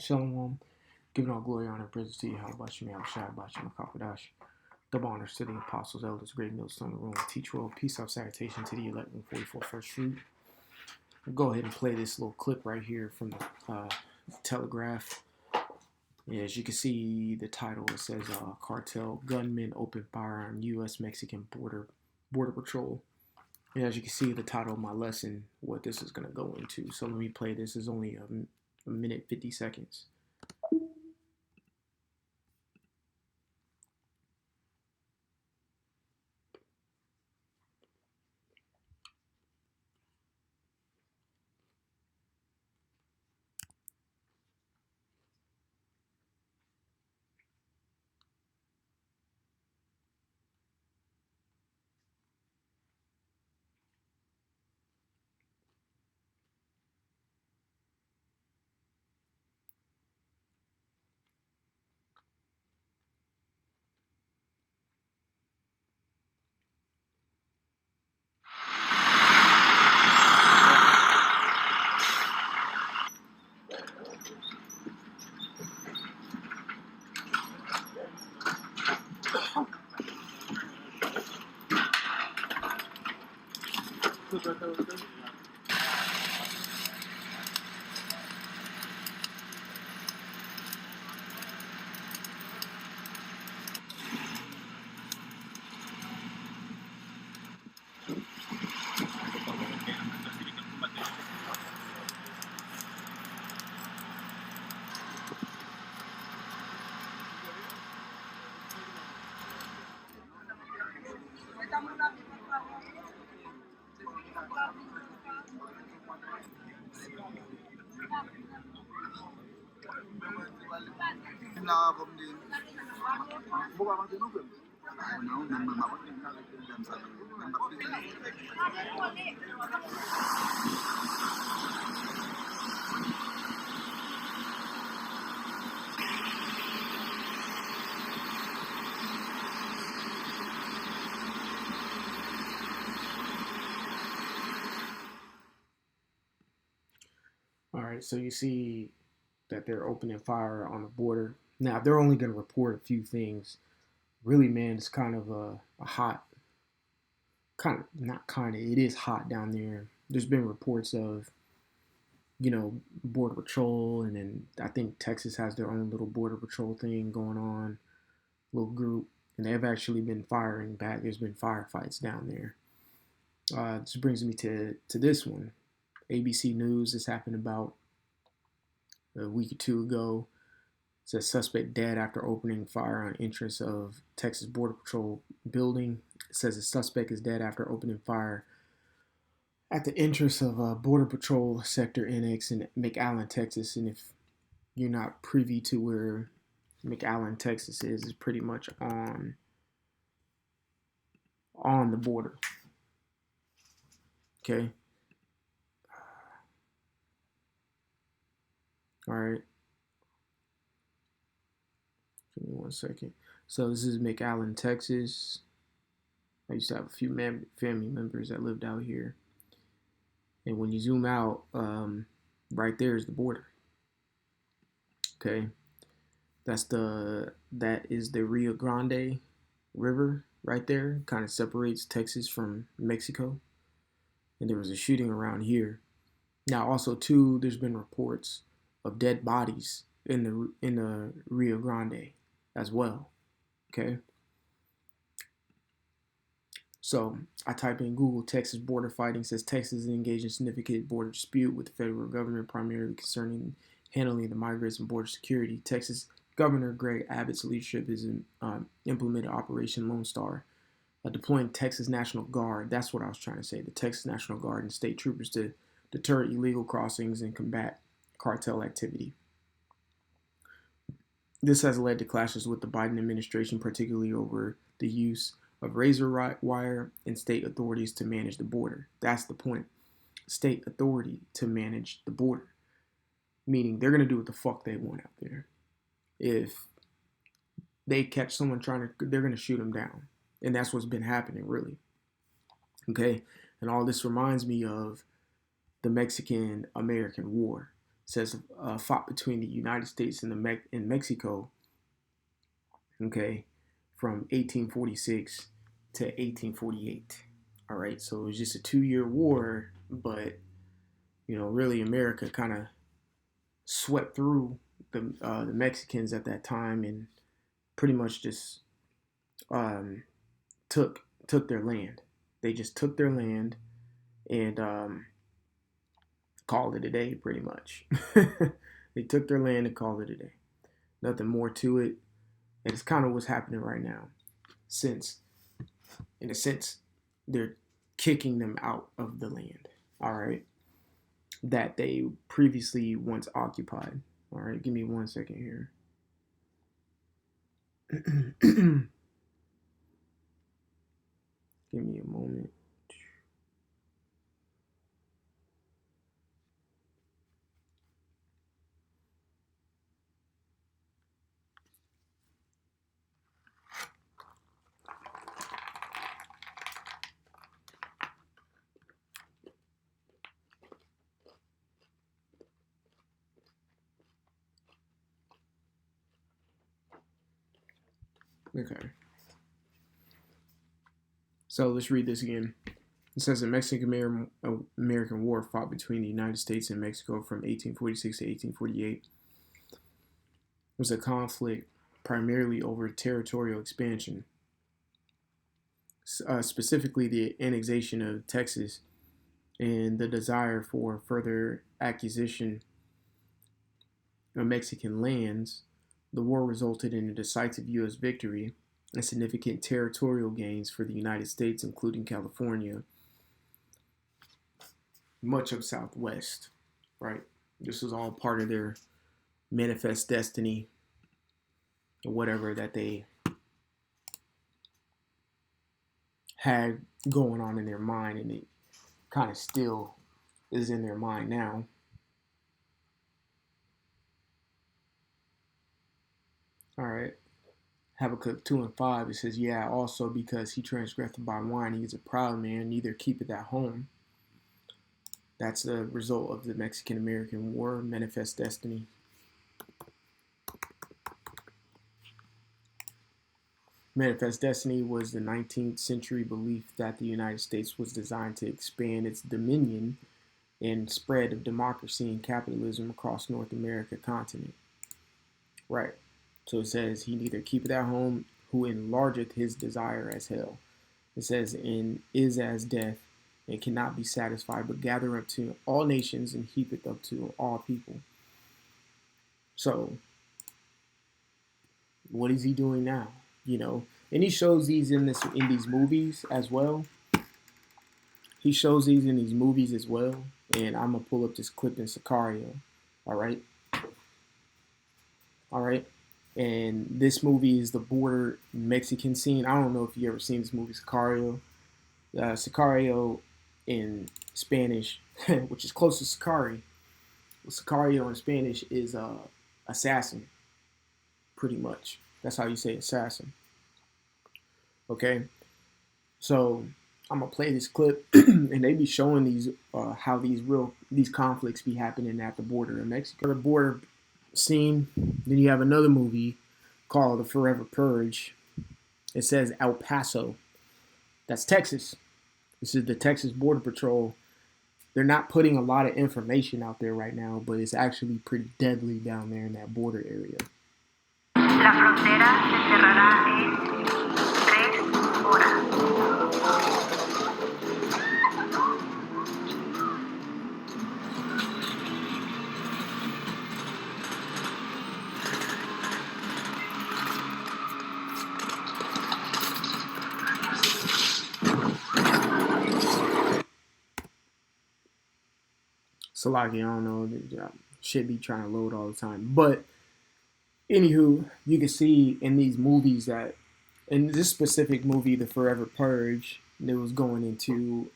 Shalom, giving all glory, honor, and praise to you. How about you, man? Shai, about you, Makapadash. Double honors to the apostles, elders, great millstone, the room, teach world, peace, of salutation to the elect and 44 first fruit. I'll go ahead and play this little clip right here from the Telegraph. As you can see, the title, it says Cartel Gunmen Open Fire on U.S.-Mexican Border Patrol. And as you can see, the title of my lesson, what this is going to go into. So let me play this. It's only a minute, 50 seconds. All right, so you see that they're opening fire on the border. Now, they're only going to report a few things. Really, man, it's kind of a hot, not kind of, it is hot down there. There's been reports of, Border Patrol, and then I think Texas has their own little Border Patrol thing going on, little group, and they've actually been firing back. There's been firefights down there. This brings me to this one. ABC News, this happened about a week or two ago. It says suspect dead after opening fire on entrance of Texas Border Patrol building. It says the suspect is dead after opening fire at the entrance of Border Patrol Sector NX in McAllen, Texas. And if you're not privy to where McAllen, Texas is, it's pretty much on the border. Okay. All right. Give me 1 second. So this is McAllen, Texas. I used to have a few family members that lived out here. And when you zoom out, right there is the border. Okay. That is the Rio Grande River right there. Kind of separates Texas from Mexico. And there was a shooting around here. Now also too, there's been reports of dead bodies in the Rio Grande as well. Okay. So I type in Google Texas border fighting. Says Texas is engaged in significant border dispute with the federal government, primarily concerning handling the migrants and border security. Texas Governor Greg Abbott's leadership is implemented Operation Lone Star, deploying Texas National Guard. That's what I was trying to say. The Texas National Guard and state troopers to deter illegal crossings and combat cartel activity. This has led to clashes with the Biden administration, particularly over the use of razor wire and state authorities to manage the border. That's the point. State authority to manage the border. Meaning they're going to do what the fuck they want out there. If they catch someone they're going to shoot them down. And that's what's been happening, really. Okay? And all this reminds me of the Mexican-American War. says fought between the United States and Mexico. Okay, from 1846 to 1848. All right, so it was just a 2-year war, but really America kind of swept through the Mexicans at that time and pretty much just um, took their land. They just took their land and called it a day, pretty much. They took their land and called it a day. Nothing more to it. And it's kind of what's happening right now. Since, in a sense, they're kicking them out of the land, all right, that they previously once occupied. All right, give me 1 second here. Give me a moment. Okay. So let's read this again. It says the Mexican-American War fought between the United States and Mexico from 1846 to 1848 was a conflict primarily over territorial expansion, specifically the annexation of Texas and the desire for further acquisition of Mexican lands. The war resulted in a decisive U.S. victory and significant territorial gains for the United States, including California, much of Southwest, right? This was all part of their manifest destiny or whatever that they had going on in their mind, and it kind of still is in their mind now. All right. Habakkuk 2 and 5, it says, yeah, also because he transgressed by wine, he is a proud man, neither keepeth at home. That's the result of the Mexican-American War, manifest destiny. Manifest destiny was the 19th century belief that the United States was designed to expand its dominion and spread of democracy and capitalism across North America continent. Right. So it says, he neither keepeth at home, who enlargeth his desire as hell. It says, and is as death, and cannot be satisfied, but gather up to all nations and heapeth up to all people. So, what is he doing now? And he shows these in these movies as well. He shows these in these movies as well. And I'm gonna pull up this clip in Sicario. All right. And this movie is the border Mexican scene. I don't know if you ever seen this movie, Sicario. Sicario in Spanish, which is close to Sicari. Sicario in Spanish is assassin, pretty much. That's how you say assassin. Okay, so I'm gonna play this clip, and they be showing these how these conflicts be happening at the border of Mexico. The border scene. Then you have another movie called The Forever Purge. It says El Paso. That's Texas. This is the Texas Border Patrol. They're not putting a lot of information out there right now, but it's actually pretty deadly down there in that border area. La frontera se cerrará en 3 horas. Salaki, I don't know, shit be trying to load all the time. But anywho, you can see in these movies that, in this specific movie, The Forever Purge, it was going into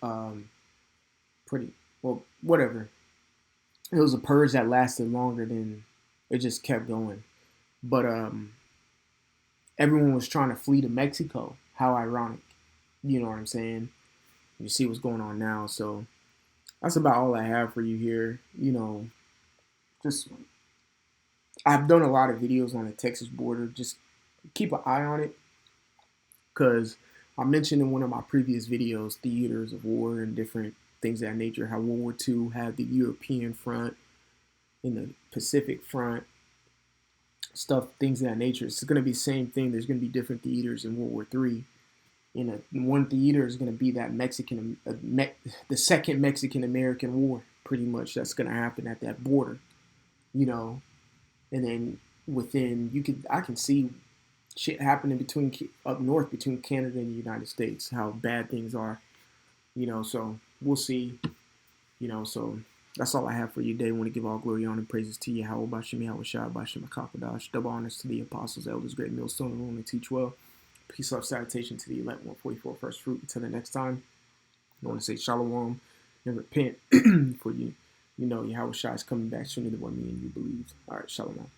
whatever. It was a purge that lasted longer than it just kept going. But everyone was trying to flee to Mexico. How ironic. You know what I'm saying? You see what's going on now. So that's about all I have for you here. just I've done a lot of videos on the Texas border. Just keep an eye on it, because I mentioned in one of my previous videos theaters of war and different things of that nature, how World War II had the European front and the Pacific front, stuff, things of that nature. It's going to be the same thing. There's going to be different theaters in World War III. One theater is going to be that the second Mexican American War, pretty much. That's going to happen at that border, you know. And then I can see shit happening between up north between Canada and the United States, how bad things are, So we'll see, So that's all I have for you today. I want to give all glory, honor, and praises to you. How about Shemi, how Shai, Bashim, Kakadash, double honors to the apostles, elders, great millstone, and room to teach well. Peace, love, salutation to the elect 144 first fruit. Until the next time, I want to say shalom and repent for you. Yahweh Shai is coming back sooner than what me and you believe. All right, shalom.